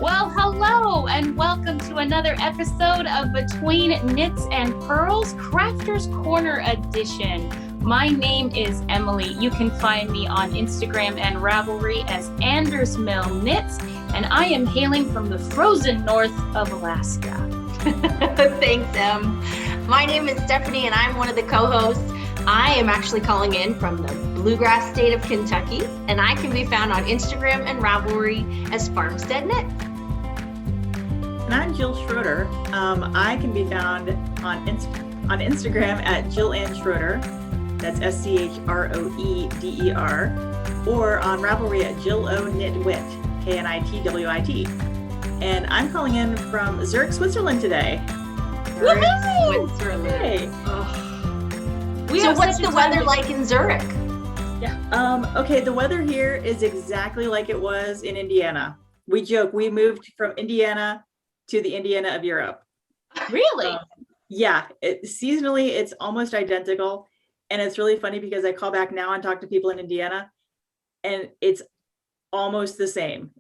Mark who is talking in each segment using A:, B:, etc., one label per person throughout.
A: Well, hello and welcome to another episode of Between Knits and Purls, Crafters Corner Edition. My name is Emily. You can find me on Instagram and Ravelry as Andersmillknits, and I am hailing from the frozen north of Alaska.
B: Thanks, Em. My name is Stephanie, and I'm one of the co-hosts. I am actually calling in from the bluegrass state of Kentucky, and I can be found on Instagram and Ravelry as Farmsteadknits.
C: And I'm Jill Schroeder. I can be found on Instagram at Jillannschroeder. That's SCHROEDER, or on Ravelry at Jilloknitwit, KNITWIT. And I'm calling in from Zurich, Switzerland today.
B: Switzerland.
C: Hey.
B: So what's the weather like in Zurich?
C: Yeah. Okay, the weather here is exactly like it was in Indiana. We joke, we moved from Indiana to the Indiana of Europe.
A: Really?
C: Yeah, seasonally, it's almost identical. And it's really funny because I call back now and talk to people in Indiana, and it's almost the same.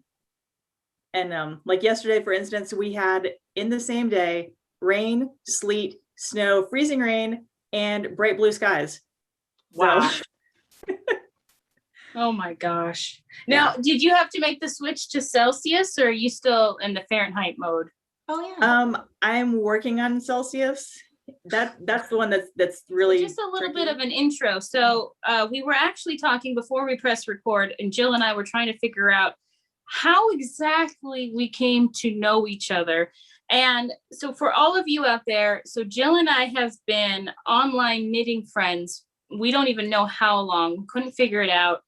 C: And like yesterday, for instance, we had in the same day, rain, sleet, snow, freezing rain, and bright blue skies.
A: Wow.
C: So,
A: oh my gosh. Now, did you have to make the switch to Celsius, or are you still in the Fahrenheit mode?
B: Oh yeah.
C: I'm working on Celsius. That's the one that's really
A: just a little
C: tricky.
A: bit of an intro. So we were actually talking before we press record, and Jill and I were trying to figure out how exactly we came to know each other. And so for all of you out there, so Jill and I have been online knitting friends. We don't even know how long. We couldn't figure it out.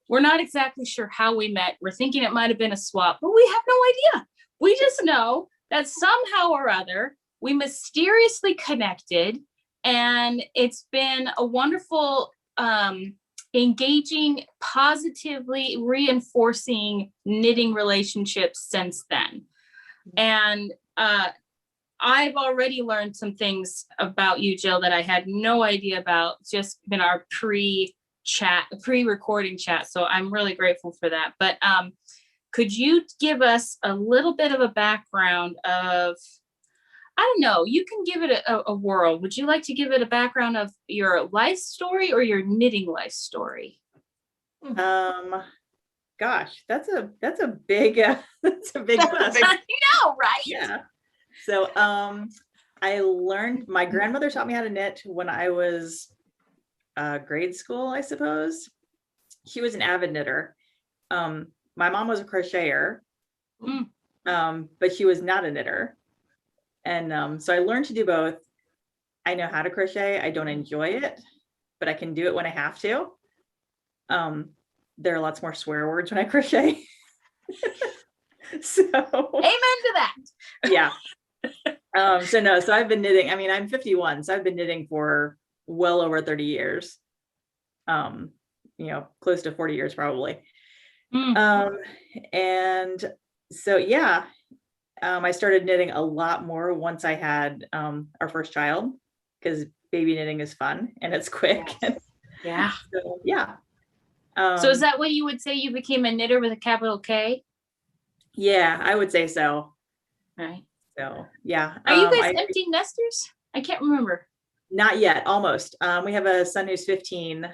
A: We're not exactly sure how we met. We're thinking it might have been a swap, but we have no idea. We just know that somehow or other, we mysteriously connected, and it's been a wonderful, engaging, positively reinforcing knitting relationships since then. And I've already learned some things about you, Jill, that I had no idea about just in our pre-recording chat. So I'm really grateful for that. But could you give us a little bit of a background of, I don't know, you can give it a whirl. Would you like to give it a background of your life story or your knitting life story?
C: Gosh, that's a big that's a big quest.
A: I know, right?
C: Yeah. So I learned, my grandmother taught me how to knit when I was grade school, I suppose. She was an avid knitter. My mom was a crocheter, but she was not a knitter. And so I learned to do both. I know how to crochet. I don't enjoy it, but I can do it when I have to. There are lots more swear words when I crochet. So
A: amen to that.
C: Yeah. So I've been knitting. I mean, I'm 51, so I've been knitting for well over 30 years. Close to 40 years probably. And so yeah, I started knitting a lot more once I had our first child, because baby knitting is fun and it's quick.
A: Yeah.
C: So yeah.
A: So is that what you would say, you became a knitter with a capital K?
C: Yeah, I would say so.
A: Right.
C: So yeah.
A: Are you guys empty nesters? I can't remember.
C: Not yet, almost. We have a son who's 15.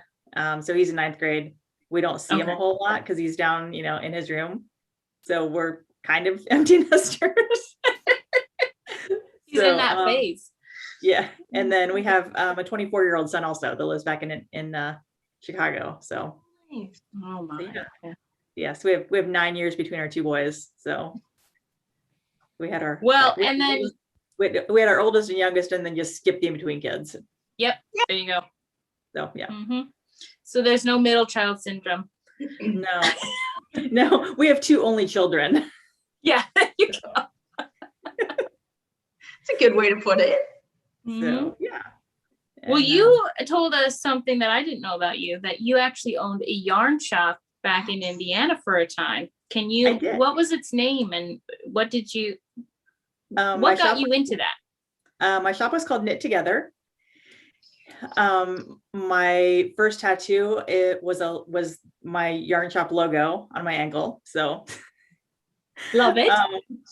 C: So he's in 9th grade. We don't see him a whole lot because he's down, in his room. So we're kind of empty nesters.
A: He's in that phase.
C: Yeah. And then we have a 24-year-old son also that lives back in Chicago. So
A: oh my.
C: Yeah. So we have 9 years between our two boys. So we had our we had our oldest and youngest, and then just skipped the in-between kids.
A: Yep. There you go.
C: So yeah.
A: So there's no middle child syndrome.
C: No, we have 2 only children.
A: Yeah, there you go.
B: It's a good way to put it.
C: So yeah.
A: Well, you told us something that I didn't know about you, that you actually owned a yarn shop back in Indiana for a time. What was its name, and what did you, what got you into that?
C: My shop was called Knit Together. My first tattoo, it was my yarn shop logo on my ankle. So
A: Love it.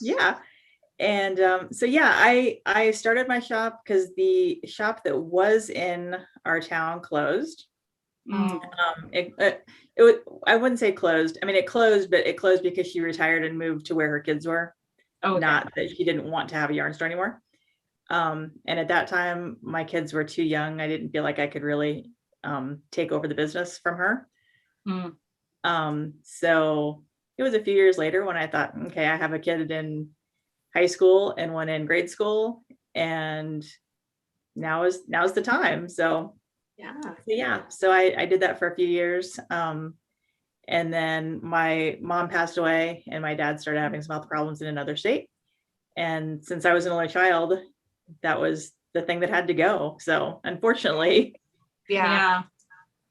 C: Yeah. And so yeah, I started my shop because the shop that was in our town closed.
A: Mm.
C: I wouldn't say closed. I mean, it closed, but it closed because she retired and moved to where her kids were.
A: Okay.
C: Not that she didn't want to have a yarn store anymore. And at that time, my kids were too young. I didn't feel like I could really take over the business from her. So it was a few years later when I thought, okay, I have a kid in high school and one in grade school, and now's the time. So so I did that for a few years. And then my mom passed away and my dad started having some health problems in another state. And since I was an only child, that was the thing that had to go. So unfortunately,
A: Yeah.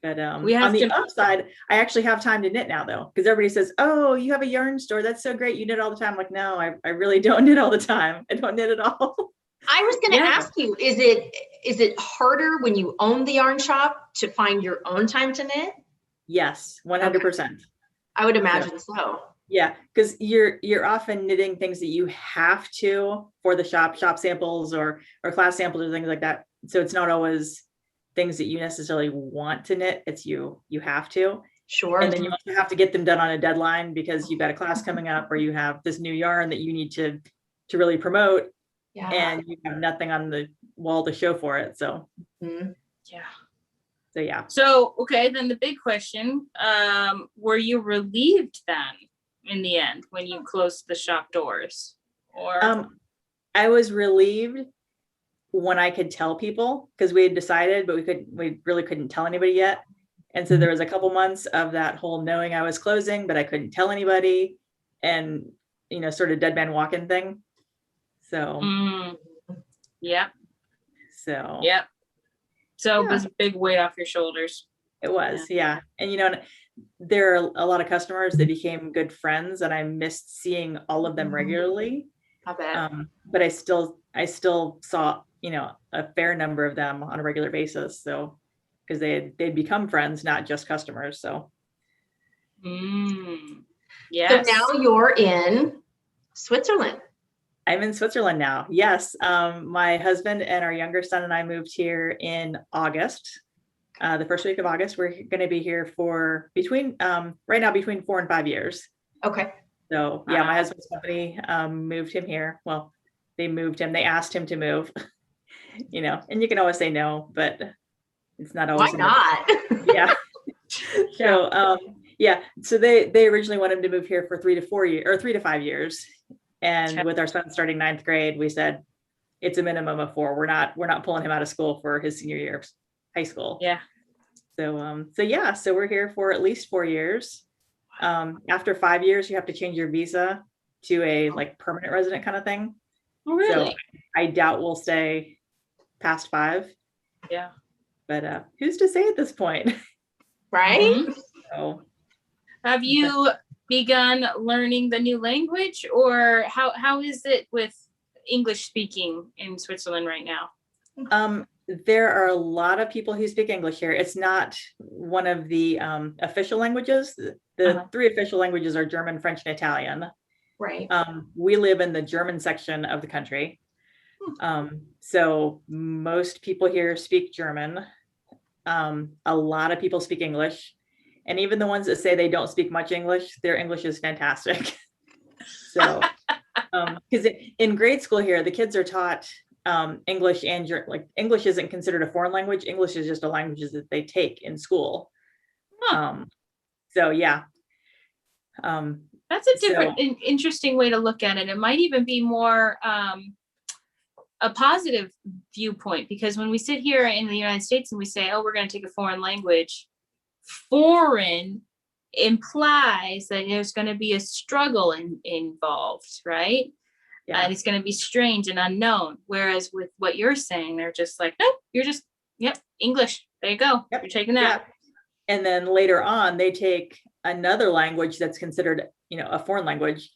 C: but
A: We have
C: on the
A: to-
C: upside, I actually have time to knit now though, because everybody says, oh, you have a yarn store. That's so great. You knit all the time. I'm like, no, I really don't knit all the time. I don't knit at all.
B: I was going to ask you, is it harder when you own the yarn shop to find your own time to knit?
C: Yes, 100%.
B: I would imagine so.
C: Yeah, because you're often knitting things that you have to for the shop samples or class samples or things like that. So it's not always things that you necessarily want to knit. It's you have to.
B: Sure.
C: And then you also have to get them done on a deadline because you've got a class coming up or you have this new yarn that you need to really promote.
B: Yeah.
C: And you have nothing on the wall to show for it. So
A: yeah. So okay, then the big question, were you relieved then in the end when you closed the shop doors? Or
C: I was relieved when I could tell people, because we had decided, but we really couldn't tell anybody yet. And so there was a couple months of that whole knowing I was closing, but I couldn't tell anybody, and sort of dead man walking thing. So
A: So it was a big weight off your shoulders.
C: It was, yeah. And there are a lot of customers that became good friends, and I missed seeing all of them regularly.
B: I bet.
C: But I still saw a fair number of them on a regular basis. So because they'd become friends, not just customers. So
B: So now you're in Switzerland.
C: I'm in Switzerland now. Yes. My husband and our younger son and I moved here in August. The first week of August. We're going to be here for between 4 and 5 years.
B: Okay.
C: So yeah, my husband's company moved him here. Well, they moved him. They asked him to move. And you can always say no, but it's not always.
B: Why not?
C: Yeah. So so they originally wanted him to move here for 3 to 5 years. And with our son starting 9th grade, we said it's a minimum of 4. We're not pulling him out of school for his senior year of high school.
A: Yeah.
C: So we're here for at least 4 years. After 5 years, you have to change your visa to a permanent resident kind of thing.
A: Oh, really?
C: So I doubt we'll stay past 5.
A: Yeah.
C: But who's to say at this point?
B: Right?
A: Mm-hmm.
C: So
A: have you begun learning the new language, or how is it with English speaking in Switzerland right now?
C: There are a lot of people who speak English here. It's not one of the official languages. The 3 official languages are German, French, and Italian.
B: Right.
C: We live in the German section of the country. So most people here speak German. A lot of people speak English. And even the ones that say they don't speak much English, their English is fantastic. So, because in grade school here, the kids are taught English, and English isn't considered a foreign language. English is just a language that they take in school. So yeah.
A: That's a different, interesting way to look at it. It might even be more a positive viewpoint, because when we sit here in the United States and we say, oh, we're going to take a foreign language, foreign implies that there's going to be a struggle involved, right? Yeah. And it's going to be strange and unknown. Whereas with what you're saying, they're just like, nope, you're just, English. There you go. Yep. You're taking that.
C: Yeah. And then later on, they take another language that's considered, a foreign language.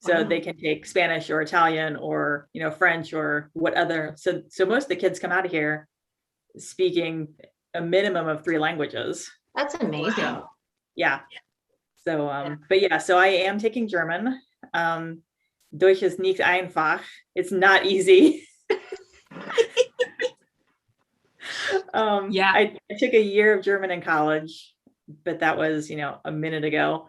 C: So they can take Spanish or Italian or, French or what other. So most of the kids come out of here speaking a minimum of 3 languages.
B: That's amazing.
C: Yeah. So, but yeah, so I am taking German. Deutsch ist nicht einfach. It's not easy.
A: Yeah.
C: I took a year of German in college, but that was, a minute ago.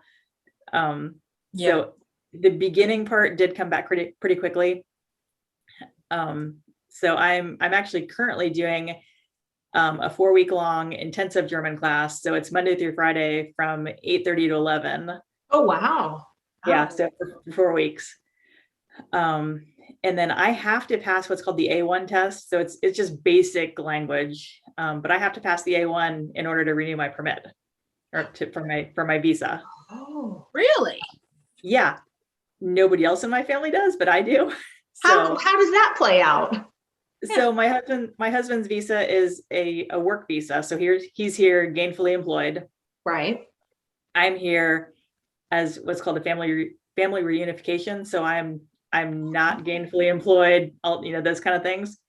C: So the beginning part did come back pretty quickly. So I'm actually currently doing a 4-week long intensive German class. So it's Monday through Friday from 8:30 to 11.
B: Oh, wow.
C: Yeah, so for 4 weeks. And then I have to pass what's called the A1 test. So it's just basic language, but I have to pass the A1 in order to renew my permit or for my visa.
B: Oh,
A: Really?
C: Yeah, nobody else in my family does, but I do.
B: how does that play out?
C: So my husband's visa is a work visa. So he's here gainfully employed.
B: Right.
C: I'm here as what's called a family reunification. So I'm not gainfully employed, those kind of things.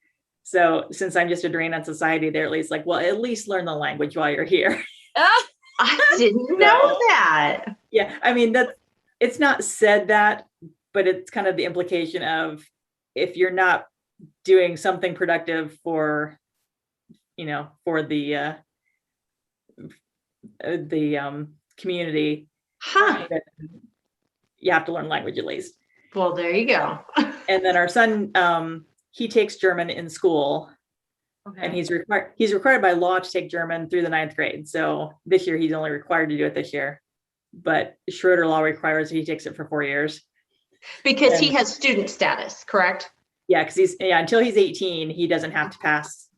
C: So since I'm just a drain on society, they're at least like, well, at least learn the language while you're here.
B: I didn't know that.
C: Yeah, I mean, it's not said that, but it's kind of the implication of if you're not doing something productive for the community, then you have to learn language at least.
B: Well, there you go.
C: And then our son, he takes German in school.
A: Okay.
C: And he's required by law to take German through the 9th grade. So this year he's only required to do it this year, but Schroeder law requires he takes it for 4 years.
B: Because he has student status, correct?
C: Yeah, because until he's 18, he doesn't have to pass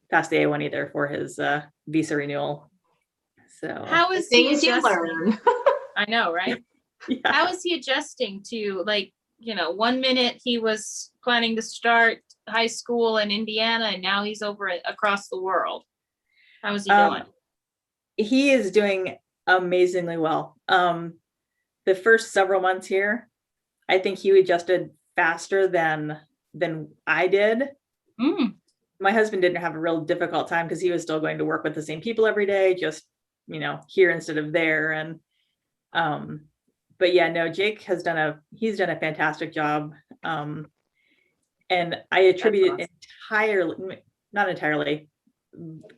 C: the A1 either for his visa renewal. So
A: How is he
B: things you
A: adjusting?
B: learn.
A: I know, right?
C: yeah.
A: How is he adjusting to, like, 1 minute he was planning to start high school in Indiana and now he's across the world? How is he doing?
C: He is doing amazingly well. The first several months here, I think he adjusted faster than I did. My husband didn't have a real difficult time because he was still going to work with the same people every day, just here instead of there. And but yeah, no, Jake he's done a fantastic job. And I attribute it not entirely,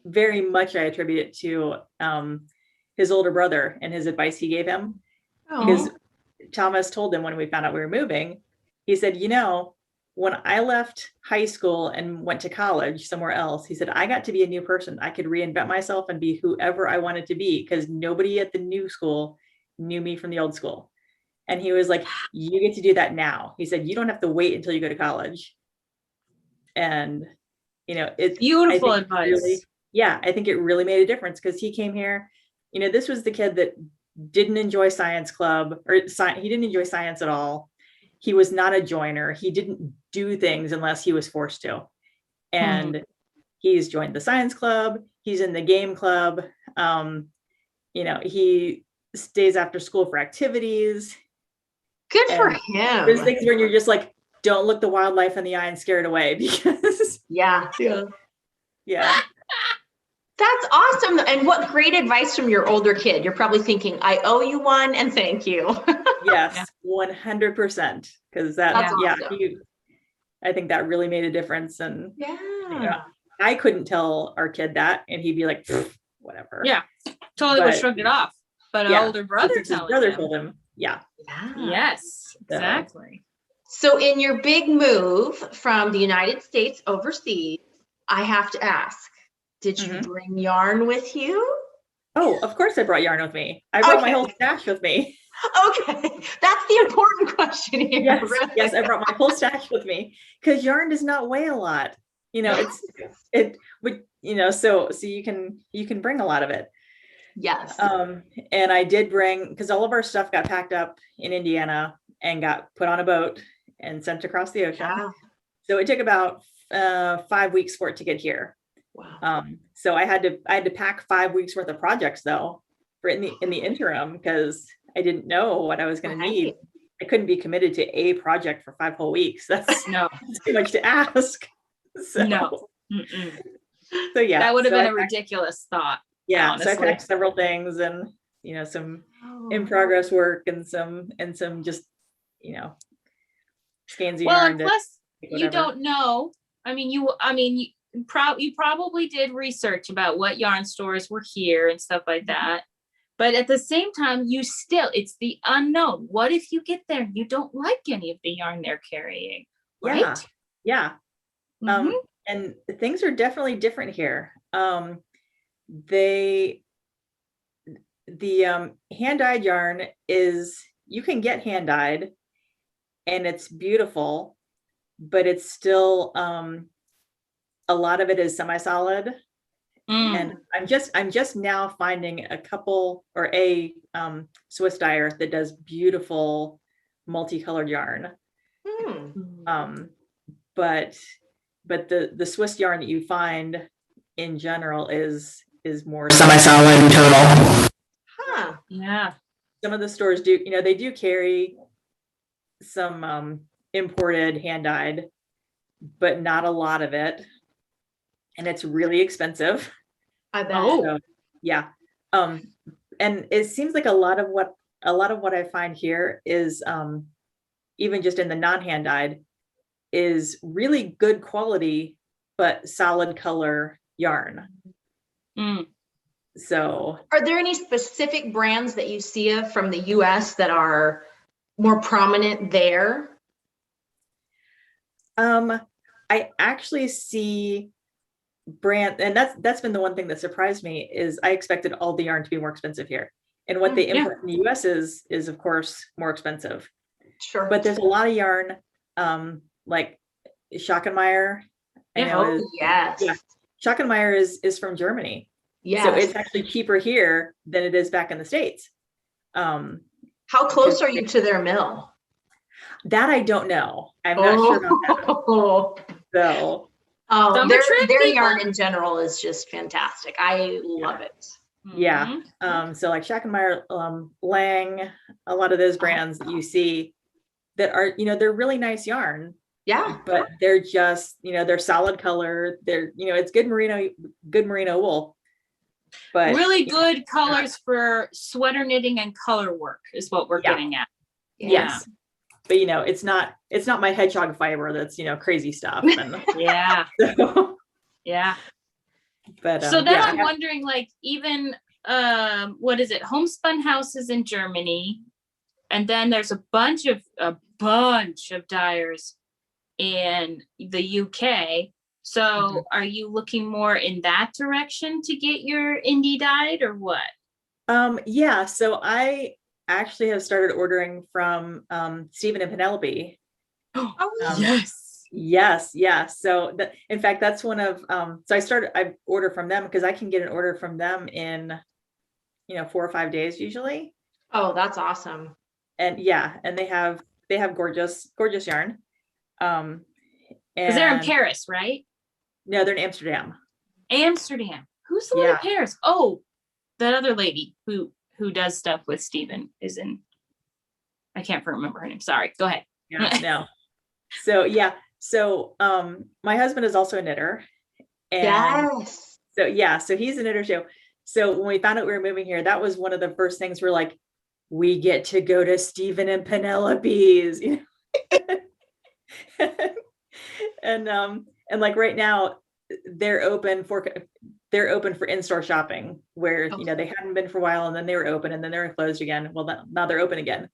C: very much I attribute it to his older brother and his advice he gave him. Because Thomas told him when we found out we were moving, he said, when I left high school and went to college somewhere else, he said, I got to be a new person. I could reinvent myself and be whoever I wanted to be because nobody at the new school knew me from the old school. And he was like, you get to do that now. He said, you don't have to wait until you go to college. And, it's
A: Beautiful advice.
C: I think it really made a difference because he came here, this was the kid that didn't enjoy science club he didn't enjoy science at all. He was not a joiner. He didn't do things unless he was forced to. And he's joined the science club. He's in the game club. He stays after school for activities.
B: Good for him.
C: There's things where you're just like, don't look the wildlife in the eye and scare it away because
B: yeah.
C: That's
B: awesome. And what great advice from your older kid. You're probably thinking, I owe you one and thank you.
C: Yes, 100%. Because awesome. I think that really made a difference. And I couldn't tell our kid that, and he'd be like, whatever.
A: Yeah, totally would shrug it off. But an older brother
C: told him. Yeah.
A: Yes, exactly.
B: So in your big move from the United States overseas, I have to ask, did you bring yarn with you?
C: Oh, of course I brought yarn with me. I brought my whole stash with me.
B: Okay, that's the important question here.
C: Yes, yes, I brought my whole stash with me because yarn does not weigh a lot. So you can bring a lot of it.
B: Yes.
C: And I did bring, because all of our stuff got packed up in Indiana and got put on a boat and sent across the ocean. Wow. So it took about 5 weeks for it to get here.
B: Wow.
C: So I had to pack 5 weeks worth of projects though, for in the interim, because I didn't know what I was going to need. I couldn't be committed to a project for 5 whole weeks. That's too much to ask. So,
A: no.
C: So yeah,
A: that would have been a ridiculous thought.
C: Yeah.
A: Honestly.
C: So I packed several things and, some in progress work and some just skeins of
A: Well,
C: yarn
A: and
C: to
A: plus
C: make
A: you
C: whatever.
A: don't know. I mean, you probably did research about what yarn stores were here and stuff like that. But at the same time, it's the unknown. What if you get there and you don't like any of the yarn they're carrying? Right?
C: Yeah.
A: Mhm.
C: And things are definitely different here. The hand-dyed yarn you can get hand-dyed and it's beautiful, but it's still a lot of it is semi-solid. And I'm just now finding a couple or a Swiss dyer that does beautiful multicolored yarn. But the Swiss yarn that you find in general is more semi-solid in total.
A: Yeah.
C: Some of the stores do, they do carry some imported hand-dyed, but not a lot of it. And it's really expensive.
B: I bet.
C: So, yeah. And it seems like a lot of what I find here is even just in the non-hand dyed is really good quality, but solid color yarn. So
B: are there any specific brands that you see of from the US that are more prominent there?
C: I actually see brand, and that's been the one thing that surprised me is I expected all the yarn to be more expensive here. And what they import from the US is of course more expensive.
B: Sure.
C: But there's a lot of yarn, like Schockenmeyer.
B: Yes.
C: Yeah. Schockenmeyer is from Germany.
B: Yes.
C: So it's actually cheaper here than it is back in the States.
B: How close are you to their mill?
C: That I don't know. I'm not sure about that. So
B: their yarn in general is just fantastic. I love it.
C: Yeah. So like Schockenmeyer, Lang, a lot of those brands that you see that are, they're really nice yarn.
B: Yeah.
C: But they're just, they're solid color. They're, it's good merino wool. But
A: really good colors for sweater knitting and color work is what we're getting at.
C: Yes. But it's not my hedgehog fiber that's crazy stuff. And,
A: So, yeah.
C: But
A: so then I'm wondering, like, even what is it? Homespun houses in Germany, and then there's a bunch of dyers in the UK. So are you looking more in that direction to get your indie dyed or what?
C: Yeah. So I actually have started ordering from Stephen and Penelope. Yes. So in fact, that's one of I order from them because I can get an order from them in 4 or 5 days usually.
B: Oh, that's awesome.
C: And and they have gorgeous yarn.
A: Because they're in Paris, right?
C: No, they're in Amsterdam.
A: Who's the one in Paris? Oh, that other lady who does stuff with Stephen is in. I can't remember her name. Sorry. Go ahead.
C: Yeah. No. So my husband is also a knitter. And so he's a knitter too. So when we found out we were moving here, that was one of the first things we're like, we get to go to Stephen and Penelope's, and like right now they're open for in-store shopping where they hadn't been for a while and then they were open and then they were closed again. Well, now they're open again,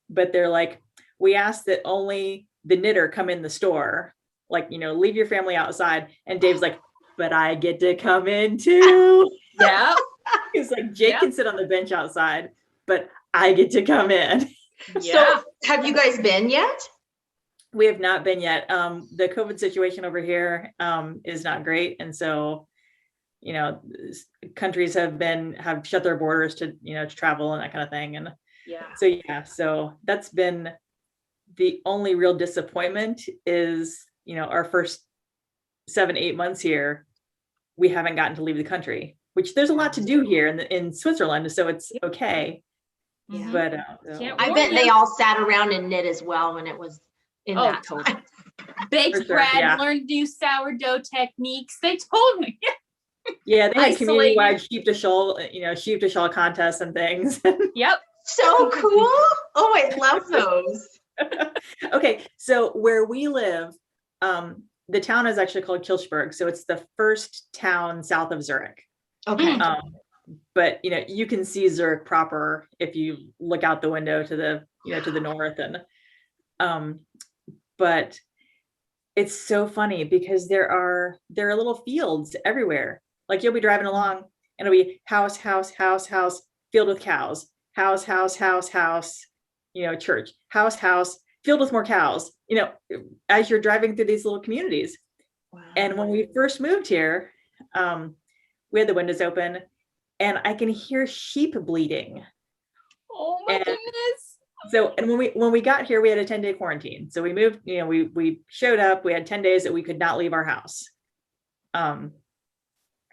C: but they're like, we asked that only the knitter come in the store, like leave your family outside. And Dave's like, but I get to come in too.
A: Yeah.
C: He's like, Jake can sit on the bench outside, but I get to come in.
B: So have you guys been yet?
C: We have not been yet. The COVID situation over here is not great. And so, countries have shut their borders to, to travel and that kind of thing. And so that's been the only real disappointment is, our first 7-8 months here, we haven't gotten to leave the country, which there's a lot to do here in Switzerland. So it's okay.
B: Yeah.
C: But
B: I bet they all sat around and knit as well when it was in that time.
A: Baked bread, learned new sourdough techniques. They totally.
C: They had community-wide sheep to shawl contests and things.
A: Yep.
B: So cool. Oh, I love those.
C: Okay, so where we live, the town is actually called Kilchberg, so it's the first town south of Zurich.
B: Okay.
C: But you can see Zurich proper if you look out the window to the to the north, and but it's so funny because there are little fields everywhere. Like you'll be driving along and it'll be house, house, house, house, field with cows, house, house, house, house, church, house, house, field with more cows, as you're driving through these little communities.
B: Wow.
C: And when we first moved here, we had the windows open and I can hear sheep bleating.
A: Oh my goodness.
C: So, and when we got here, we had a 10-day quarantine. So we moved, we showed up, we had 10 days that we could not leave our house.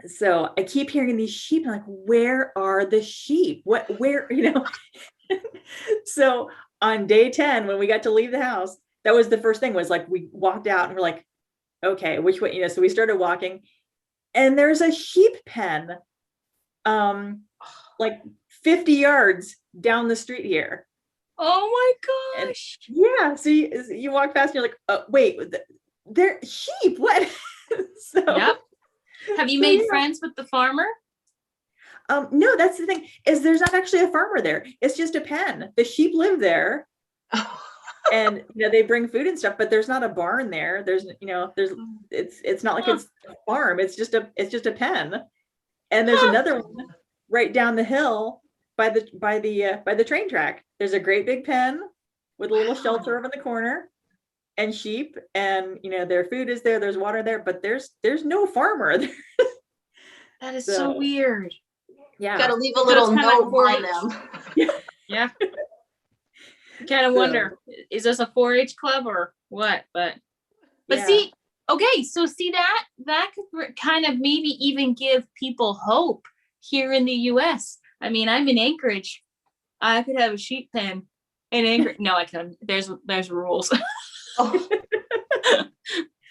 C: So I keep hearing these sheep, I'm like, where are the sheep? Where? So on day 10, when we got to leave the house, that was the first thing, was like, we walked out and we're like, okay, which way, so we started walking and there's a sheep pen, like 50 yards down the street here.
A: Oh my gosh.
C: And yeah. So you walk past and you're like, oh, wait, they're sheep. What? So,
A: yep. Have you made friends with the farmer?
C: No, that's the thing, is there's not actually a farmer there. It's just a pen. The sheep live there. And they bring food and stuff, but there's not a barn there. There's it's not like it's a farm. It's just a pen. And there's another one right down the hill by the train track. There's a great big pen with a little shelter over in the corner, and sheep, and their food is there. There's water there, but there's no farmer there.
A: That is so weird.
C: Yeah,
B: got to leave a little note for them.
A: Yeah. Kind of wonder, is this a 4-H club or what? But see, okay, so see that could kind of maybe even give people hope here in the US. I mean, I'm in Anchorage. I could have a sheep pen in Anchorage. No, I couldn't. There's rules.
B: Oh.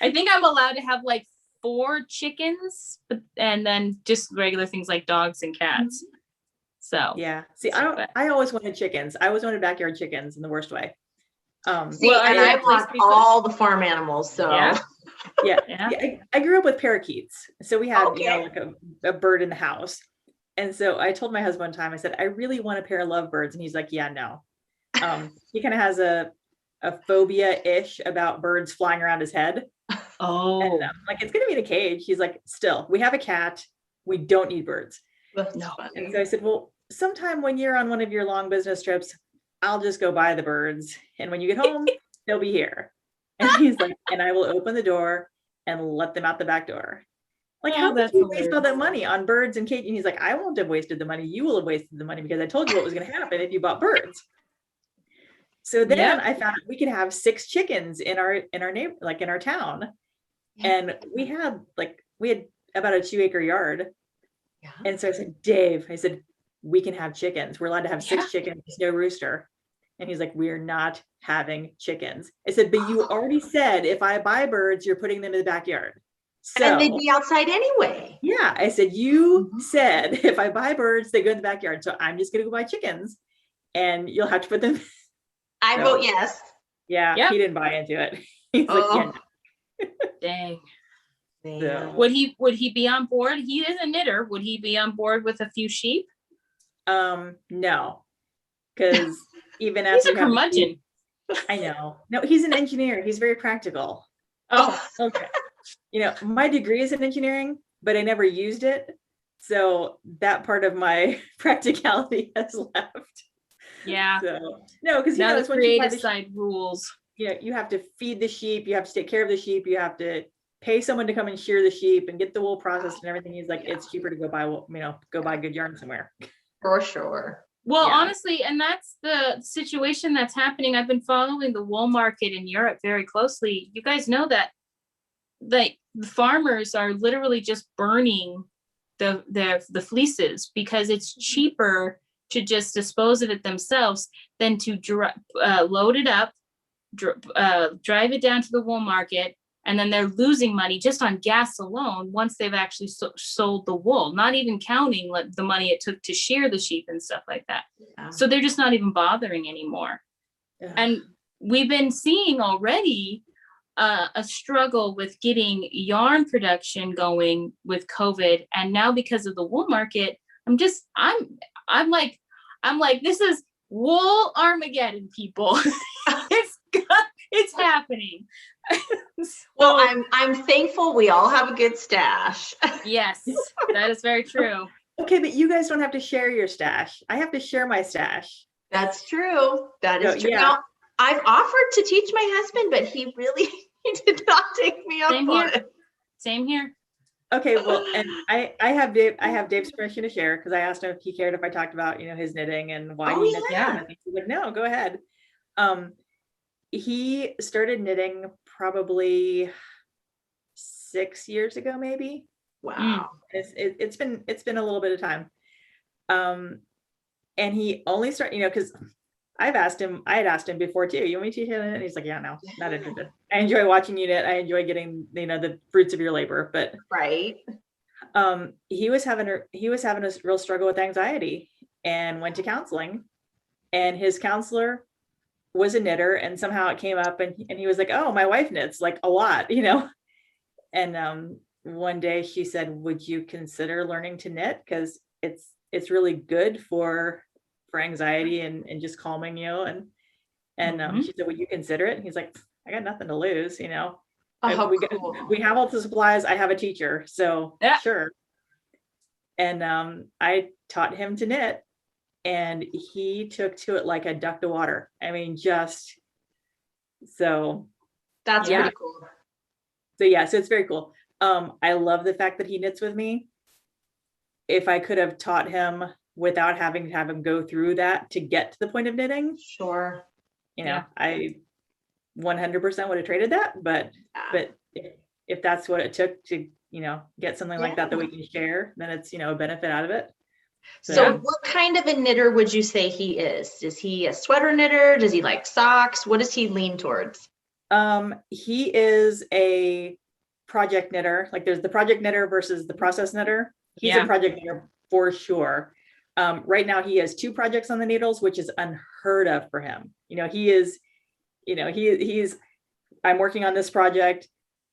A: I think I'm allowed to have like 4 chickens, and then just regular things like dogs and cats. So
C: yeah. See, I always wanted chickens. I always wanted backyard chickens in the worst way.
B: See, and I want all the farm animals. So
C: yeah. I grew up with parakeets. So we had like a bird in the house. And so I told my husband one time, I said, I really want a pair of lovebirds. And he's like, yeah, no. He kind of has a phobia-ish about birds flying around his head.
A: Oh,
C: and, like, it's gonna be in a cage. He's like, still, we have a cat. We don't need birds.
B: No.
C: And so I said, well, sometime when you're on one of your long business trips, I'll just go buy the birds. And when you get home, they'll be here. And he's like, and I will open the door and let them out the back door. Like, how did you waste all that money on birds and cage? And he's like, I won't have wasted the money. You will have wasted the money, because I told you what was going to happen if you bought birds. So then I found we could have 6 chickens in our neighbor, like in our town. And we had about a 2-acre yard. Yeah. And so I said, Dave, we can have chickens. We're allowed to have 6 chickens, no rooster. And he's like, we're not having chickens. I said, but you already said, if I buy birds, you're putting them in the backyard. So,
B: and they'd be outside anyway.
C: Yeah. I said, you said, if I buy birds, they go in the backyard. So I'm just going to go buy chickens and you'll have to put them.
B: I vote yes.
C: Yeah. Yep. He didn't buy into it. He's like, yeah, no.
A: Dang.
C: So.
A: Would he be on board? He is a knitter. Would he be on board with a few sheep?
C: No, because even after
A: he's a curmudgeon.
C: I know. No, he's an engineer. He's very practical.
A: Oh, okay.
C: My degree is in engineering, but I never used it. So that part of my practicality has left.
A: Yeah.
C: So, no, because
A: now the creative side rules.
C: You have to feed the sheep. You have to take care of the sheep. You have to pay someone to come and shear the sheep and get the wool processed and everything. He's like, it's cheaper to go buy good yarn somewhere.
B: For sure.
A: Well, honestly, and that's the situation that's happening. I've been following the wool market in Europe very closely. You guys know that the farmers are literally just burning the fleeces because it's cheaper to just dispose of it themselves than to load it up, drive it down to the wool market, and then they're losing money just on gas alone once they've actually sold the wool, not even counting the money it took to shear the sheep and stuff like that. Yeah. So they're just not even bothering anymore. Yeah. And we've been seeing already a struggle with getting yarn production going with COVID. And now because of the wool market, I'm like, this is wool Armageddon, people. It's happening.
B: Well, I'm thankful we all have a good stash.
A: Yes, that is very true.
C: Okay, but you guys don't have to share your stash. I have to share my stash.
B: That's true. That is true.
C: Yeah.
B: Now, I've offered to teach my husband, but he really he did not take me up on it.
A: Same here.
C: Okay, well, and I have Dave's permission to share, because I asked him if he cared if I talked about, his knitting and why he knits.
A: yeah.
C: He's like, no, go ahead. He started knitting probably 6 years ago, maybe.
B: Wow.
C: It's been a little bit of time. And he only started, because I had asked him before too, you want me to teach you? And he's like, yeah, no, not interested. I enjoy watching you knit. I enjoy getting, the fruits of your labor, but
B: right.
C: He was having a real struggle with anxiety and went to counseling, and his counselor was a knitter, and somehow it came up, and he was like, oh, my wife knits like a lot, and one day she said, would you consider learning to knit, because it's really good for anxiety and just calming you, and she said, would you consider it? And he's like, I got nothing to lose,
B: Oh,
C: we have all the supplies, I have a teacher, so
A: yeah.
C: Sure. And I taught him to knit, and he took to it like a duck to water. I mean, just so
B: that's pretty cool.
C: So so it's very cool. I love the fact that he knits with me. If I could have taught him without having to have him go through that to get to the point of knitting,
B: sure,
C: I 100% would have traded that, but if that's what it took to get something like that we can share, then it's a benefit out of it.
B: So what kind of a knitter would you say he is? Is he a sweater knitter? Does he like socks? What does he lean towards?
C: He is a project knitter. Like, there's the project knitter versus the process knitter. He's a project knitter for sure. Right now he has 2 projects on the needles, which is unheard of for him. He's I'm working on this project,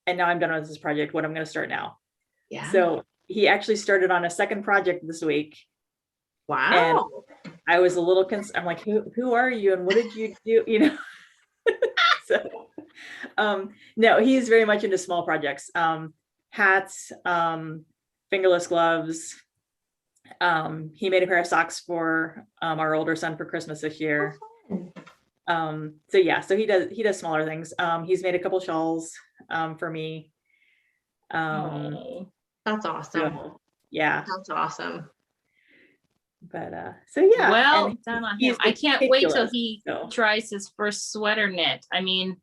C: and now I'm done with this project. What I'm going to start now. Yeah. So he actually started on a second project this week.
B: Wow.
C: And I was a little concerned. I'm like, who are you, and what did you do? So, no, he's very much into small projects, hats, fingerless gloves. He made a pair of socks for our older son for Christmas this year. So he does smaller things. He's made a couple shawls for me.
B: That's awesome.
C: So, yeah,
B: that's awesome.
C: But well
A: done on him. I can't wait till he tries his first sweater knit. I mean,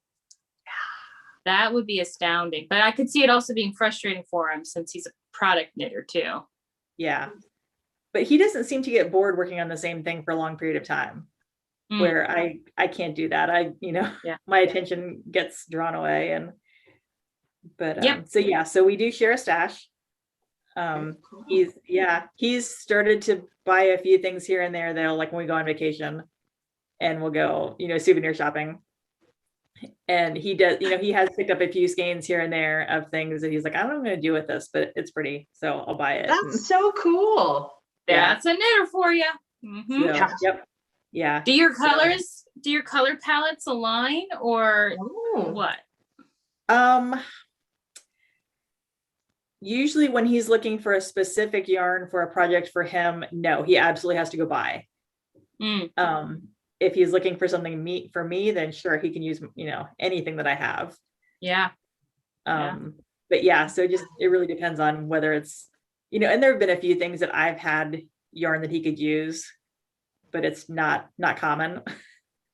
A: that would be astounding, but I could see it also being frustrating for him since he's a product knitter too.
C: Yeah, but he doesn't seem to get bored working on the same thing for a long period of time, where I can't do that. My attention gets drawn away, so we do share a stash. He's started to buy a few things here and there, though, like when we go on vacation and we'll go, souvenir shopping. And he does, he has picked up a few skeins here and there of things that he's like, I don't know what I'm going to do with this, but it's pretty, so I'll buy it.
B: That's so cool.
A: That's a knitter for you.
C: So, yep. Yeah.
A: Do your color palettes align, or what?
C: Usually when he's looking for a specific yarn for a project for him, no, he absolutely has to go buy. If he's looking for something for me, then sure, he can use, anything that I have.
A: Yeah.
C: But so it really depends on whether it's, and there have been a few things that I've had yarn that he could use, but it's not common.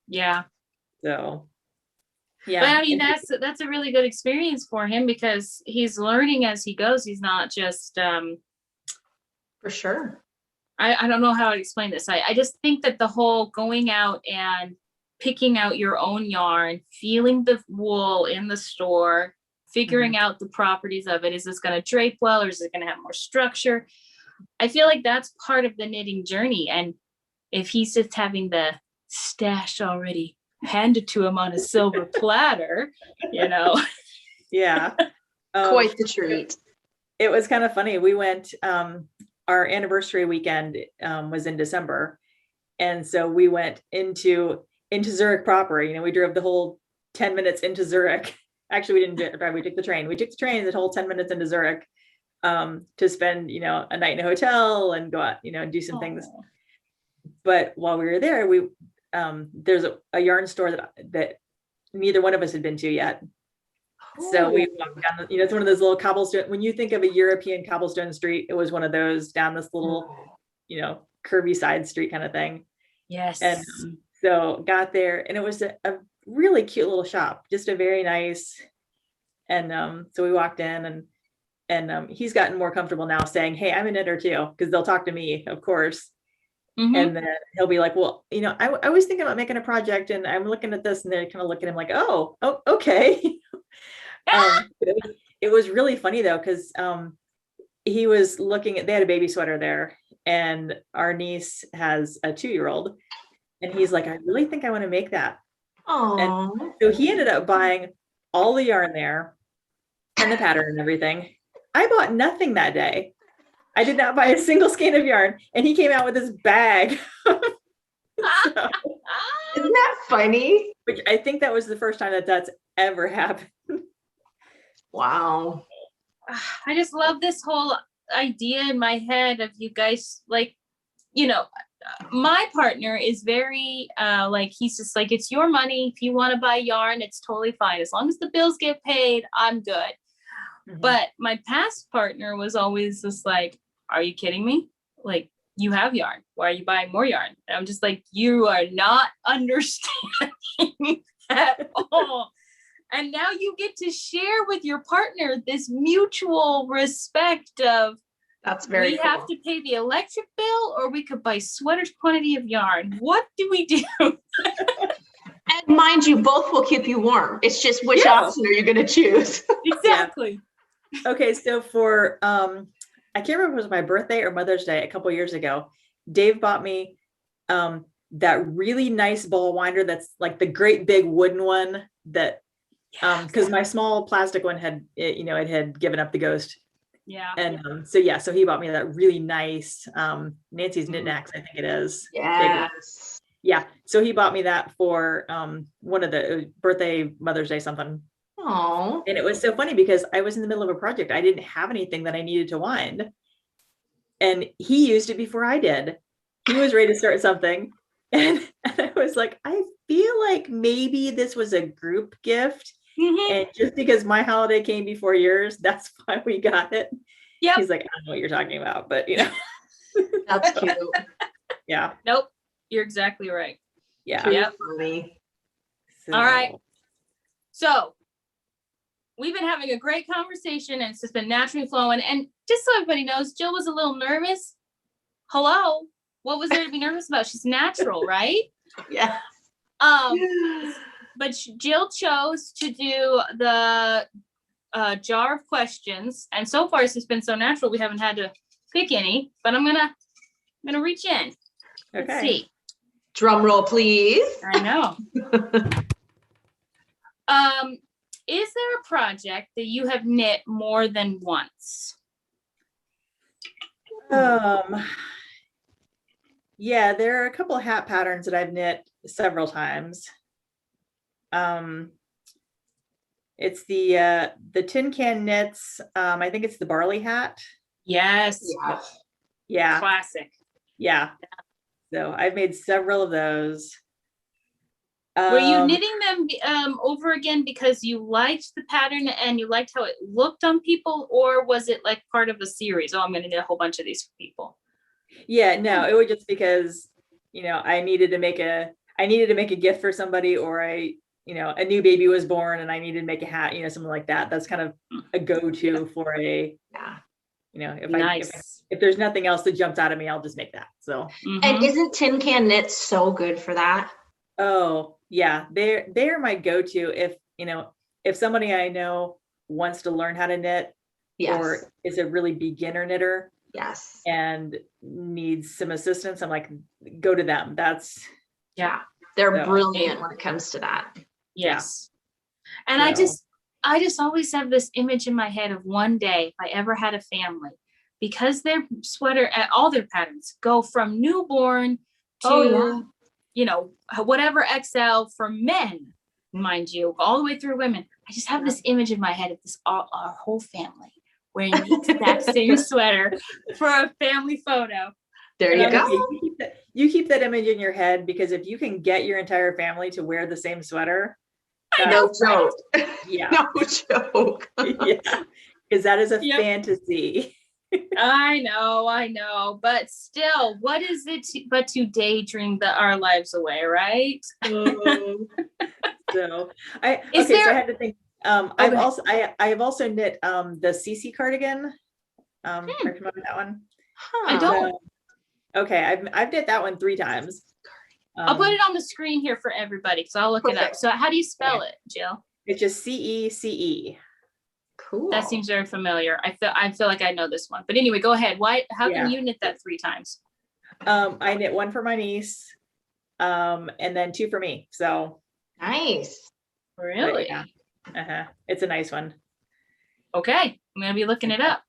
A: Yeah.
C: So
A: yeah. But I mean, that's a really good experience for him, because he's learning as he goes. He's not just
B: for sure.
A: I don't know how to explain this. I just think that the whole going out and picking out your own yarn, feeling the wool in the store, figuring out the properties of it. Is this going to drape well, or is it going to have more structure? I feel like that's part of the knitting journey. And if he's just having the stash already handed to him on a silver platter, you know.
C: Yeah.
B: Quite the treat.
C: It was kind of funny. We went, our anniversary weekend was in December. And so we went into Zurich proper. You know, we drove the whole 10 minutes into Zurich. Actually, we didn't drive, we took the train. We took the train the whole 10 minutes into Zurich to spend, you know, a night in a hotel and go out, you know, and do some things. But while we were there, we there's a yarn store that neither one of us had been to yet. So we walked down, you know, it's one of those little cobblestone. When you think of a European cobblestone street, it was one of those down this little, you know, curvy side street kind of thing.
A: Yes.
C: And so got there, and it was a really cute little shop, just a very nice. And so we walked in, and he's gotten more comfortable now saying, "Hey, I'm a knitter too," because they'll talk to me, of course. And then he'll be like, "Well, you know, I was thinking about making a project, and I'm looking at this," and they kind of look at him like, "Oh, okay." It was really funny though, because he was looking at, they had a baby sweater there, and our niece has a 2-year-old, and he's like, "I really think I want to make that." And so he ended up buying all the yarn there and the pattern and everything. I bought nothing that day. I did not buy a single skein of yarn, and he came out with this bag. So,
B: isn't that funny?
C: which I think that was the first time that that's ever happened.
B: Wow.
A: I just love this whole idea in my head of you guys, like, you know, my partner is very like, he's just like, it's your money. If you want to buy yarn, it's totally fine. As long as the bills get paid, I'm good. But my past partner was always just like, are you kidding me? Like, you have yarn. Why are you buying more yarn? And I'm just like, you are not understanding at all. And now you get to share with your partner this mutual respect of,
B: that's very cool.
A: have to pay the electric bill, or we could buy sweaters quantity of yarn. What do we do?
B: And mind you, both will keep you warm. It's just which option are you going to choose?
A: Exactly.
C: Okay, so for I can't remember if it was my birthday or Mother's Day a couple years ago, Dave bought me that really nice ball winder that's like the great big wooden one that because my small plastic one had it had given up the ghost.
A: Yeah.
C: And so he bought me that really nice Nancy's Knit Knacks, I think it is.
B: Yes.
C: Yeah. So he bought me that for one of the birthday, Mother's Day, something.
B: Oh.
C: And it was so funny because I was in the middle of a project. I didn't have anything that I needed to wind. And he used it before I did. He was ready to start something. And I was like, I feel like maybe this was a group gift. And just because my holiday came before yours, that's why we got it.
A: Yeah.
C: He's like, I don't know what you're talking about, but you know.
B: That's cute.
C: Yeah.
A: Nope. You're exactly right.
C: Yeah.
A: Yep.
B: Funny.
C: So,
A: all right. So we've been having a great conversation, and it's just been naturally flowing. And just so everybody knows, Jill was a little nervous. Hello. What was there to be nervous about? She's natural, right?
B: Yeah.
A: But Jill chose to do the jar of questions, and so far it's just been so natural we haven't had to pick any. But I'm gonna reach in.
C: Okay.
A: Let's see.
B: Drum roll, please.
A: I know. Is there a project that you have knit more than once?
C: Yeah, there are a couple of hat patterns that I've knit several times. It's the Tin Can Knits. I think it's the barley hat.
A: Yes.
C: Yeah.
A: Classic.
C: Yeah. So I've made several of those.
A: Were you knitting them over again because you liked the pattern and you liked how it looked on people, or was it like part of a series? Oh, I'm going to knit a whole bunch of these for people.
C: Yeah, no, it was just because, I needed to make a gift for somebody, or a new baby was born and I needed to make a hat, something like that. That's kind of a go-to for if there's nothing else that jumps out at me, I'll just make that. So.
B: And isn't Tin Can Knits so good for that?
C: Oh yeah, they're my go-to if somebody I know wants to learn how to knit, or is a really beginner knitter, and needs some assistance, I'm like, go to them.
B: They're
C: So-
B: brilliant when it comes to that.
A: Yes. And
C: So-
A: I just always have this image in my head of one day, if I ever had a family, because their sweater, all their patterns go from newborn to,
B: Oh, yeah.
A: you know, whatever XL for men, mind you, all the way through women. I just have this image in my head of this, our whole family wearing the exact same sweater for a family photo.
B: There you go.
C: You keep that image in your head, because if you can get your entire family to wear the same sweater,
B: No joke.
C: yeah,
B: No joke.
C: yeah, because that is a
A: Yep.
C: fantasy.
A: I know, but still, what is it but to daydream our lives away, right?
C: So I
A: Is
C: so I
A: there-
C: had to think. I have also knit the CC cardigan. Are you familiar with that one?
A: I don't.
C: Okay, I've knit that one 3 times.
A: I'll put it on the screen here for everybody, so I'll look it up.
B: Perfect.
A: So how do you spell it, Jill?
C: It's just CECE.
B: Cool.
A: That seems very familiar. I feel like I know this one. But anyway, go ahead. How
C: Yeah.
A: can you knit that 3 times?
C: I knit 1 for my niece, and then 2 for me. So
B: Nice.
A: Really?
C: yeah. It's a nice one.
A: Okay. I'm gonna be looking it up.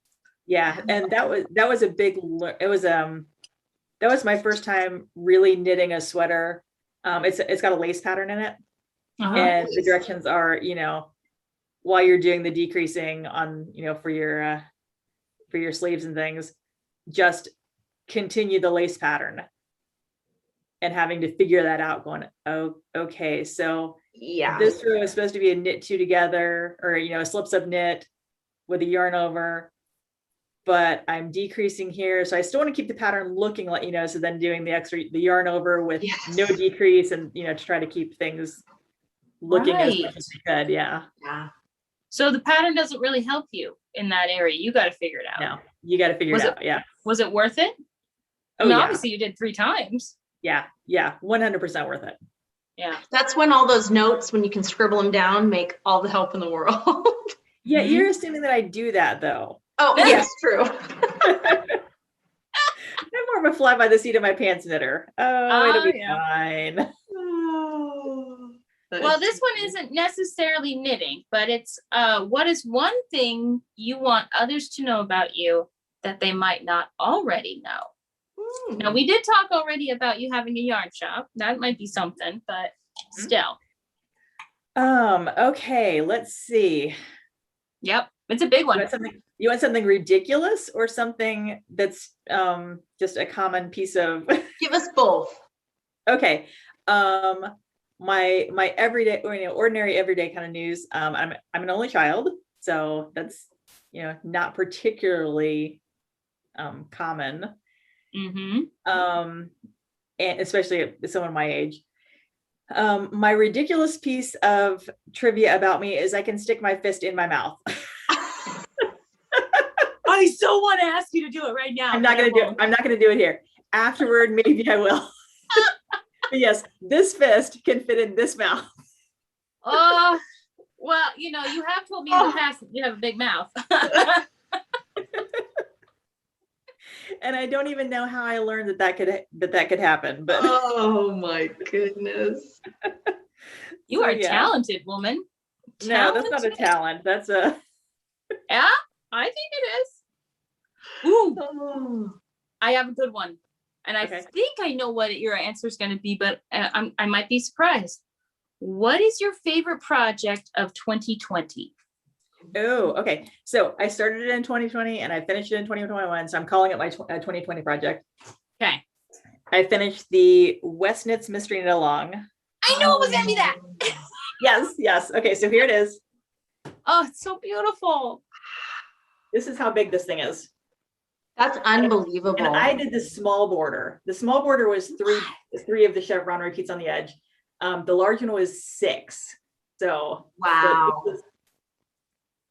C: Yeah, and that was a big that was my first time really knitting a sweater. It's got a lace pattern in it, and the directions are, while you're doing the decreasing on, for your sleeves and things, just continue the lace pattern, and having to figure that out, going, oh, okay, so
B: Yeah.
C: this row is supposed to be a knit 2 together, or a slip step knit with a yarn over, but I'm decreasing here, so I still want to keep the pattern looking like, so then doing the yarn over with no decrease, and to try to keep things looking as much as you could. Yeah.
A: So the pattern doesn't really help you in that area. You got to figure it out.
C: No, you got to figure it out. Yeah.
A: Was it worth it?
C: Oh,
A: I mean,
C: yeah.
A: obviously you did 3 times.
C: Yeah. 100% worth it.
A: Yeah.
B: That's when all those notes, when you can scribble them down, make all the help in the world.
C: Yeah, you're assuming that I do that, though.
B: Oh, yes, true.
C: I'm more of a fly by the seat of my pants knitter. Oh, it'll be fine.
A: Well, this one isn't necessarily knitting, but it's what is one thing you want others to know about you that they might not already know? Now, we did talk already about you having a yarn shop. That might be something, but still.
C: Okay, let's see.
A: Yep, it's a big one.
C: You want something ridiculous, or something that's just a common piece of?
B: Give us both.
C: Okay. My everyday, ordinary everyday kind of news. I'm an only child, so that's not particularly common. And especially someone my age. My ridiculous piece of trivia about me is I can stick my fist in my mouth.
A: I so want to ask you to do it right now.
C: I'm not going to do it here. Afterward, maybe I will. But yes, this fist can fit in this mouth.
A: Well, you have told me in the past that you have a big mouth.
C: And I don't even know how I learned that could happen. But
B: oh my goodness,
A: you are a talented woman.
C: No, that's not a talent. That's a.
A: Yeah, I think it is. Ooh, I have a good one, and I think I know what your answer is going to be, but I might be surprised. What is your favorite project of 2020?
C: Oh, okay. So I started it in 2020 and I finished it in 2021. So I'm calling it my 2020 project.
A: Okay.
C: I finished the West Knits Mystery Knit Along.
A: I knew it was gonna be that.
C: Yes. Okay, so here it is.
A: Oh, it's so beautiful.
C: This is how big this thing is.
B: That's unbelievable.
C: And I did the small border. The small border was three of the chevron repeats on the edge. The large one was 6. So
B: wow.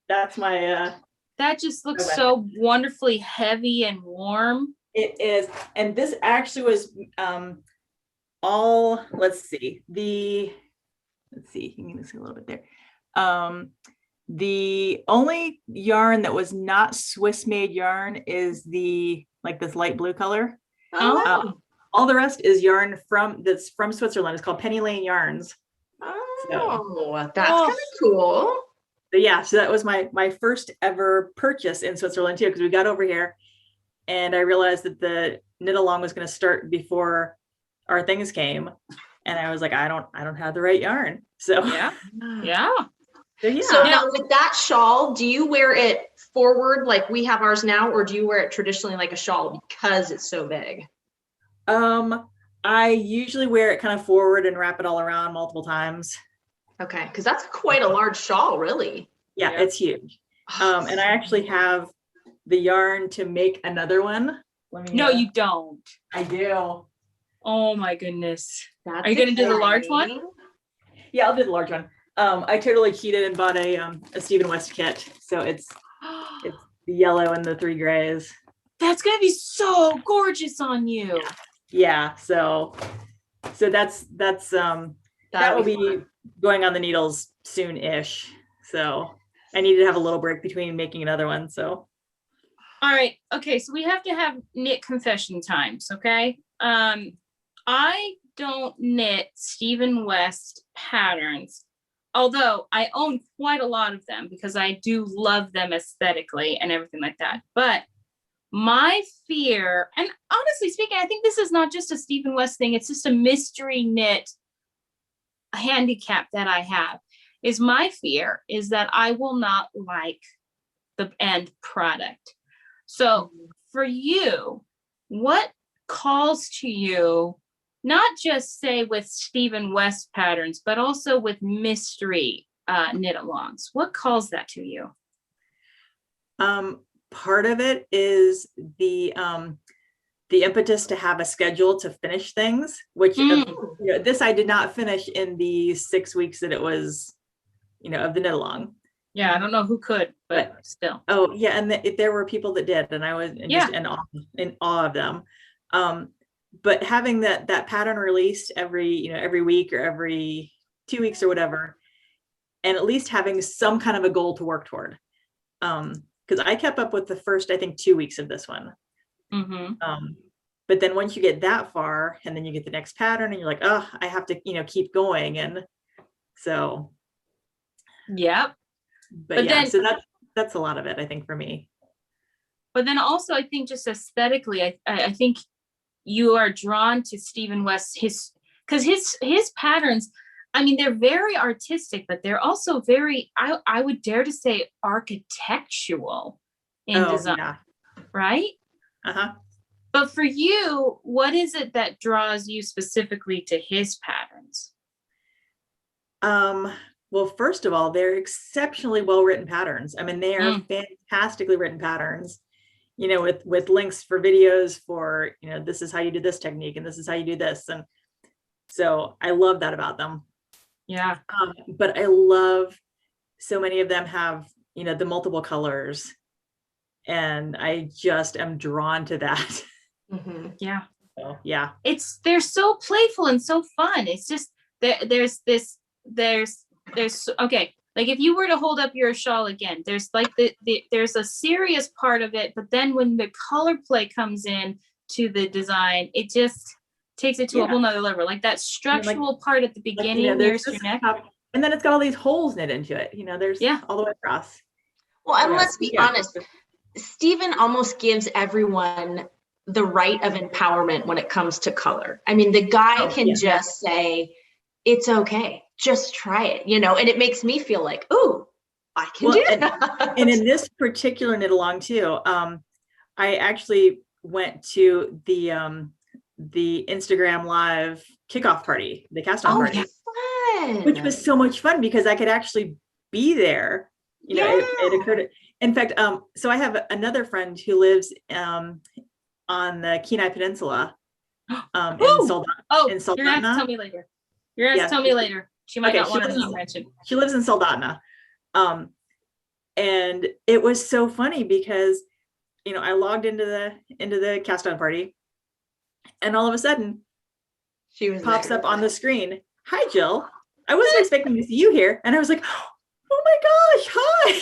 C: That's my
A: that just looks so wonderfully heavy and warm.
C: It is. And this actually was all, let's see, you can see a little bit there. The only yarn that was not Swiss made yarn is this light blue color. all the rest is yarn that's from Switzerland. It's called Penny Lane Yarns.
B: Oh, that's kind of cool.
C: But yeah, so that was my first ever purchase in Switzerland too, because we got over here and I realized that the knit along was going to start before our things came, and I was like, I don't have the right yarn. So
A: yeah.
B: So now with that shawl, do you wear it forward like we have ours now, or do you wear it traditionally like a shawl because it's so big?
C: I usually wear it kind of forward and wrap it all around multiple times.
B: Okay, because that's quite a large shawl, really.
C: Yeah, it's huge. And I actually have the yarn to make another one.
A: No, you don't.
C: I do.
A: Oh my goodness.
B: That's
A: Are you going to do the large one?
C: Yeah, I'll do the large one. I totally cheated and bought a Stephen West kit. So it's the yellow and the 3 grays.
A: That's going to be so gorgeous on you.
C: Yeah. So that will be going on the needles soon-ish. So I needed to have a little break between making another one. So.
A: All right. Okay. So we have to have knit confession times. Okay. I don't knit Stephen West patterns, although I own quite a lot of them because I do love them aesthetically and everything like that. But my fear, and honestly speaking, I think this is not just a Stephen West thing. It's just a mystery knit handicap that I have, is my fear is that I will not like the end product. So for you, what calls to you, not just say with Stephen West patterns, but also with mystery knit alongs? What calls that to you?
C: Part of it is the impetus to have a schedule to finish things, which this I did not finish in the 6 weeks that it was, of the knit along.
A: Yeah, I don't know who could, but still.
C: Oh yeah, and there were people that did, and I was just in awe of them. But having that pattern released every week or every 2 weeks or whatever, and at least having some kind of a goal to work toward. Because I kept up with the first, I think, 2 weeks of this one. But then once you get that far, and then you get the next pattern, and you're like, oh, I have to, keep going, and so.
A: Yep.
C: But yeah, so that's a lot of it, I think, for me.
A: But then also, I think just aesthetically, I think you are drawn to Stephen West, because his patterns, I mean, they're very artistic, but they're also very, I would dare to say, architectural in design, right? But for you, what is it that draws you specifically to his patterns?
C: Well, first of all, they're exceptionally well-written patterns. I mean, they are fantastically written patterns, with links for videos for, this is how you do this technique, and this is how you do this. And so I love that about them.
A: Yeah.
C: But I love so many of them have, the multiple colors, and I just am drawn to that.
A: Yeah.
C: So, yeah.
A: They're so playful and so fun. It's just, there's okay. Like if you were to hold up your shawl again, there's like there's a serious part of it, but then when the color play comes in to the design, it just takes it to a whole nother level. Like that structural part at the beginning, there's your neck.
C: And then it's got all these holes knit into it. There's all the way across.
B: Well, and let's be honest, Stephen almost gives everyone the right of empowerment when it comes to color. I mean, the guy can just say, it's okay, just try it, and it makes me feel like, ooh, I can do that.
C: And in this particular knit along too, I actually went to the Instagram live kickoff party, the cast on party, which was so much fun because I could actually be there. It occurred. In fact, so I have another friend who lives on the Kenai Peninsula, in Soldotna.
A: You're gonna have to tell me later. Tell me later. She might not want to be mentioned.
C: She lives in Soldotna. And it was so funny because, I logged into the cast on party, and all of a sudden
B: she
C: pops up on the screen. Hi, Jill. I wasn't expecting to see you here. And I was like, oh my gosh, hi.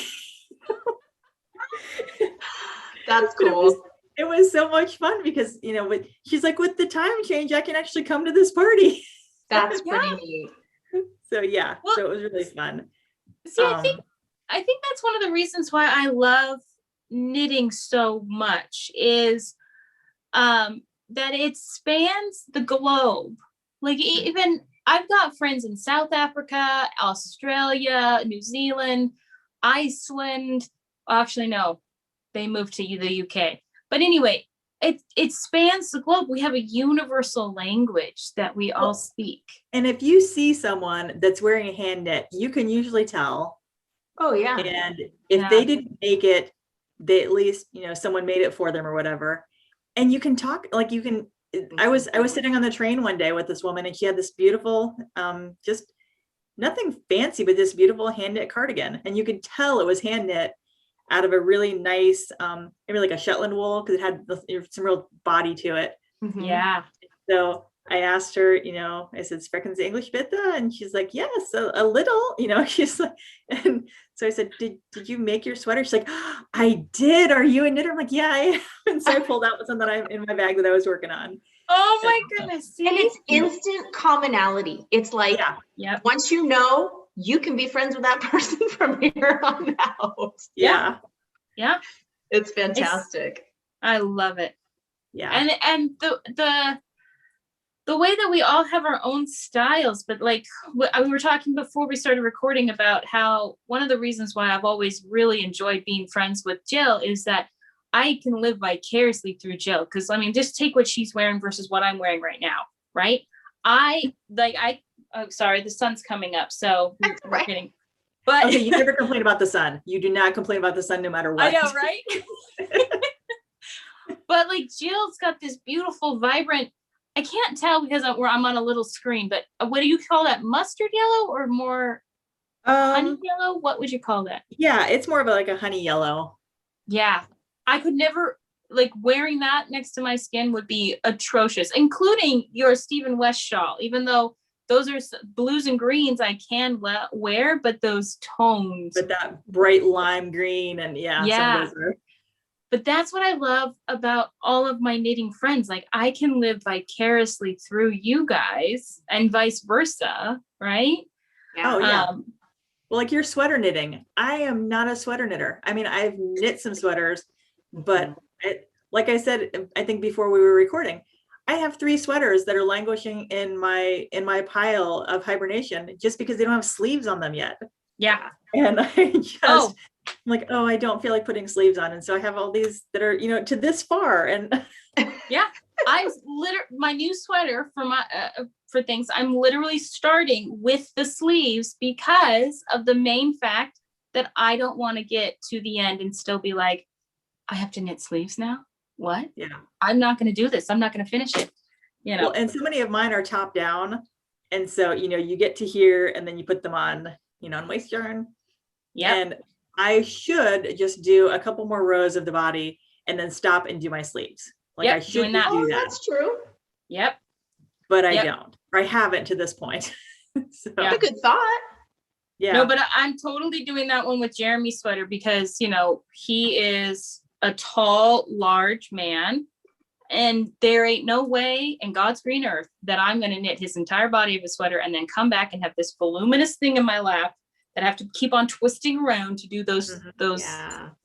B: That's cool.
C: it was so much fun because, you know, she's like, with the time change, I can actually come to this party.
B: That's pretty neat.
C: So yeah,
A: Well,
C: so it was really fun.
A: See, I think that's one of the reasons why I love knitting so much is that it spans the globe. Like even I've got friends in South Africa, Australia, New Zealand, Iceland. Actually, no, they moved to the UK. But anyway, it spans the globe. We have a universal language that we all speak.
C: And if you see someone that's wearing a hand knit, you can usually tell.
B: Oh yeah.
C: And if they didn't make it, they at least, you know, someone made it for them or whatever. And you can talk, like you can, I was sitting on the train one day with this woman and she had this beautiful, just nothing fancy, but this beautiful hand knit cardigan. And you could tell it was hand knit out of a really nice, maybe like a Shetland wool, because it had some real body to it.
B: Mm-hmm.
A: Yeah.
C: So I asked her, you know, I said, "Sprechen Sie English bitte?" And she's like, "Yes, a little," you know, she's like, and so I said, did you make your sweater? She's like, "Oh, I did. Are you a knitter?" I'm like, "Yeah, I am." And so I pulled out something that I'm in my bag that I was working on.
A: Oh my goodness. See?
B: And it's instant commonality. It's like, once you know, you can be friends with that person from here on out.
C: Yeah.
A: Yeah.
B: It's fantastic.
A: I love it.
C: Yeah.
A: And the way that we all have our own styles, but like we were talking before we started recording about how one of the reasons why I've always really enjoyed being friends with Jill is that I can live vicariously through Jill. Because I mean, just take what she's wearing versus what I'm wearing right now, right? Oh, sorry, the sun's coming up, so we're kidding. But
C: okay, you never complain about the sun. You do not complain about the sun no matter what.
A: I know, right? But like Jill's got this beautiful, vibrant, I can't tell because I'm on a little screen, but what do you call that? Mustard yellow or more honey yellow? What would you call that?
C: Yeah, it's more of like a honey yellow.
A: Yeah, I could never, like wearing that next to my skin would be atrocious, including your Stephen West shawl, even though those are blues and greens I can wear, but those tones.
C: But that bright lime green and
A: yeah. But that's what I love about all of my knitting friends. Like I can live vicariously through you guys and vice versa, right?
B: Yeah.
C: Oh yeah. Well, like your sweater knitting. I am not a sweater knitter. I mean, I've knit some sweaters, but like I said, I think before we were recording, I have 3 sweaters that are languishing in my pile of hibernation just because they don't have sleeves on them yet.
A: Yeah.
C: And I just I'm like, oh, I don't feel like putting sleeves on. And so I have all these that are, you know, to this far. And
A: yeah, I my new sweater for my for things, I'm literally starting with the sleeves because of the main fact that I don't want to get to the end and still be like, I have to knit sleeves now. What?
C: Yeah.
A: I'm not going to do this. I'm not going to finish it. You know.
C: Well, and so many of mine are top down. And so, you know, you get to here and then you put them on, you know, on waist yarn.
A: Yeah.
C: And I should just do a couple more rows of the body and then stop and do my sleeves. Like I should do that.
B: That's true.
A: Yep.
C: But I don't, or I haven't to this point. So,
B: that's a good thought.
C: Yeah.
A: No, but I'm totally doing that one with Jeremy's sweater because, you know, he is a tall, large man, and there ain't no way in God's green earth that I'm going to knit his entire body of a sweater and then come back and have this voluminous thing in my lap that I have to keep on twisting around to do those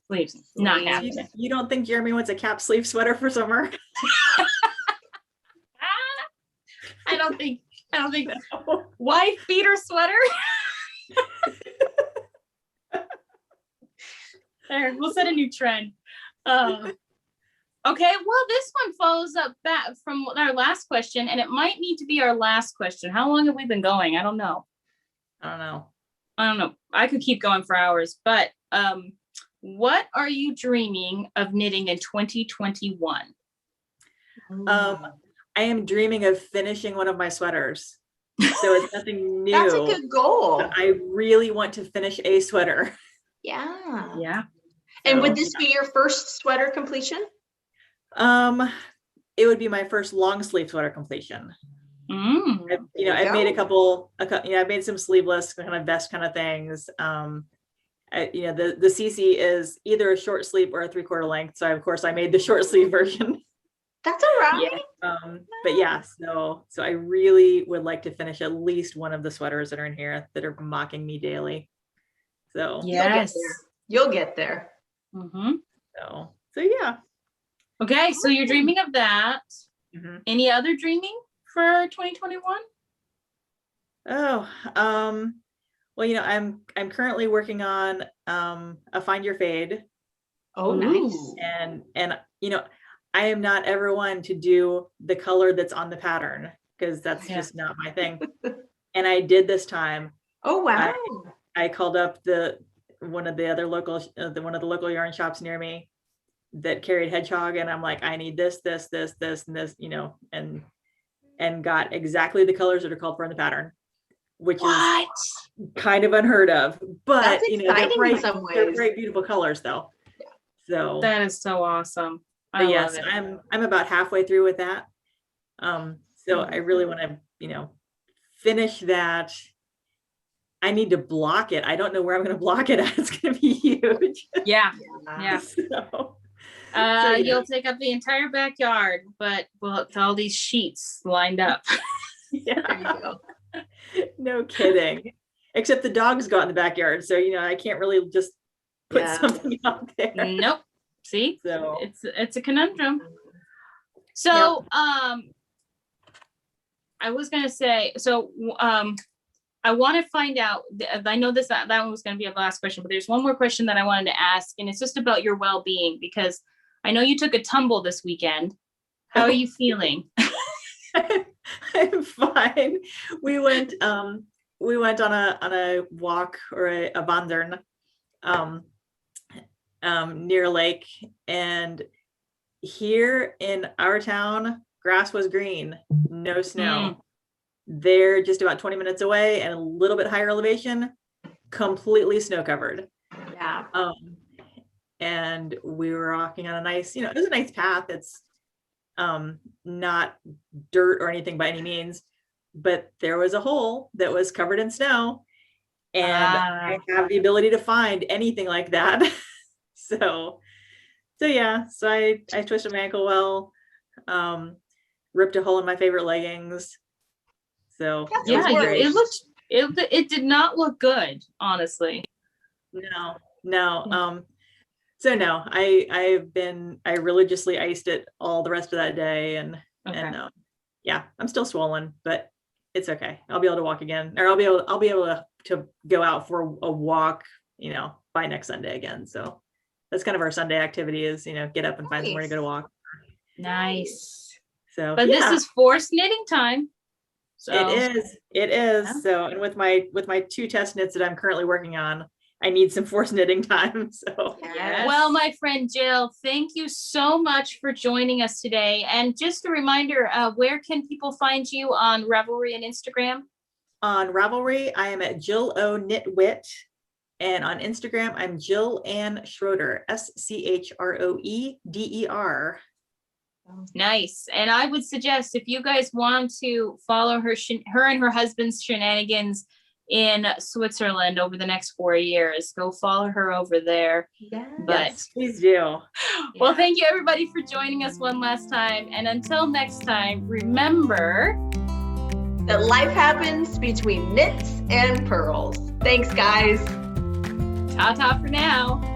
A: sleeves. Not happening.
C: You don't think Jeremy wants a cap sleeve sweater for summer?
A: I don't think no. Wife beater sweater. There, we'll set a new trend. Okay, well, this one follows up back from our last question, and it might need to be our last question. How long have we been going? I don't know. I could keep going for hours, but what are you dreaming of knitting in 2021?
C: I am dreaming of finishing one of my sweaters. So it's nothing new.
B: That's a good goal.
C: I really want to finish a sweater.
B: Yeah.
A: Yeah.
B: And would this be your first sweater completion?
C: It would be my first long sleeve sweater completion. I've made a couple, I made some sleeveless kind of vest kind of things. the CC is either a short sleeve or a 3/4 length. So of course I made the short sleeve version.
B: That's all right.
C: But yeah, so I really would like to finish at least one of the sweaters that are in here that are mocking me daily. So
A: Yes.
B: You'll get there.
A: Mm-hmm.
C: So yeah.
A: Okay, so you're dreaming of that.
C: Mhm.
A: Any other dreaming for 2021?
C: Oh, well, I'm currently working on a Find Your Fade,
B: Oh, nice.
C: and I am not ever one to do the color that's on the pattern because that's just not my thing. And I did this time.
B: Oh, wow.
C: I called up one of the local yarn shops near me that carried hedgehog, and I'm like, I need this, and this, and got exactly the colors that are called for in the pattern, which is kind of unheard of, but
B: That's exciting in some ways.
C: They're very beautiful colors though. So
A: that is so awesome.
C: But yes, I'm about halfway through with that. So I really want to, finish that. I need to block it. I don't know where I'm going to block it at. It's going to be huge.
A: Yeah.
C: So,
A: You'll take up the entire backyard, but with all these sheets lined up.
C: Yeah.
B: There you go.
C: No kidding. Except the dogs go out in the backyard, so I can't really just put something out there.
A: Nope. See,
C: so
A: it's a conundrum. So I was gonna say, I want to find out, I know that one was going to be a last question, but there's one more question that I wanted to ask, and it's just about your well-being, because I know you took a tumble this weekend. How are you feeling?
C: I'm fine. We went on a walk or a wandern near a lake, and here in our town, grass was green, no snow. They're just about 20 minutes away and a little bit higher elevation, completely snow covered.
B: Yeah.
C: And we were walking on a nice, it was a nice path. It's not dirt or anything by any means, but there was a hole that was covered in snow, and I have the ability to find anything like that. So I twisted my ankle ripped a hole in my favorite leggings. So it did not look good, honestly. No. So no, I religiously iced it all the rest of that day, and I'm still swollen, but it's okay. I'll be able to walk again, or I'll be able to go out for a walk, by next Sunday again. So that's kind of our Sunday activity is, get up and find somewhere to go to walk.
A: Nice.
C: So,
A: but this is forced knitting time. So
C: it is. Yeah. So, and with my 2 test knits that I'm currently working on, I need some forced knitting time. So,
B: yes.
A: Well, my friend Jill, thank you so much for joining us today. And just a reminder, where can people find you on Ravelry and Instagram?
C: On Ravelry, I am at Jilloknitwit, and on Instagram, I'm Jillannschroeder, SCHROEDER.
A: Nice. And I would suggest, if you guys want to follow her and her husband's shenanigans in Switzerland over the next 4 years, go follow her over there.
C: Yes, please do.
A: Well, thank you everybody for joining us one last time. And until next time, remember
B: that life happens between knits and purls. Thanks, guys.
A: Ta-ta for now.